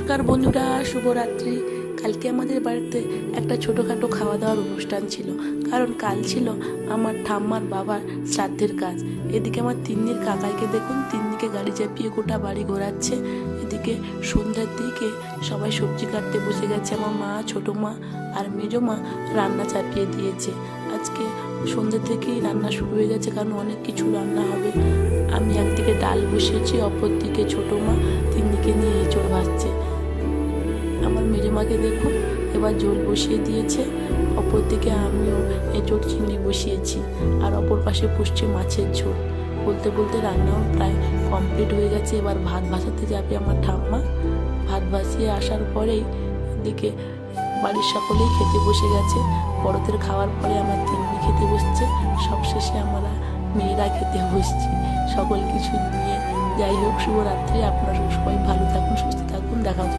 নমস্কার বন্ধুরা, শুভরাত্রি। কালকে আমাদের বাড়িতে একটা ছোটোখাটো খাওয়া দাওয়ার অনুষ্ঠান ছিল, কারণ কাল ছিল আমার ঠাম্মার বাবার শ্রাদ্ধের কাজ। এদিকে আমার তিন্নির কাকাইকে দেখুন, তিন্নিকে গাড়ি চাপিয়ে গোটা বাড়ি ঘোরাচ্ছে। এদিকে সন্ধ্যার দিকে সবাই সবজি কাটতে বসে গেছে। আমার মা, ছোটো মা আর মেজো মা রান্না চাপিয়ে দিয়েছে। আজকে সন্ধ্যে থেকেই রান্না শুরু হয়ে গেছে, কারণ অনেক কিছু রান্না হবে। আমি একদিকে ডাল বসিয়েছি, অপর দিকে ছোটো মা তিন্নিকে নিয়ে এঁচড় ভাজছে। আমার মেজো মাকে দেখুন, এবার ঝোল বসিয়ে দিয়েছে। অপর দিকে আমিও এঁচড় চিংড়ি বসিয়েছি, আর অপর পাশে বসছে মাছের ঝোল। বলতে বলতে রান্নাও প্রায় কমপ্লিট হয়ে গেছে। এবার ভাত ভাসাতে যাবে আমার ঠাম্মা। ভাত ভাসিয়ে আসার পরেই এদিকে বাড়ির সকলেই খেতে বসে গেছে। বড়দের খাওয়ার পরে আমার তিন্নি খেতে বসছে, সবশেষে আমরা মেয়েরা খেতে বসছি সকল কিছু নিয়ে। যাই হোক, শুভরাত্রি। আপনারা সবাই ভালো থাকুন, সুস্থ থাকুন, দেখা হচ্ছে।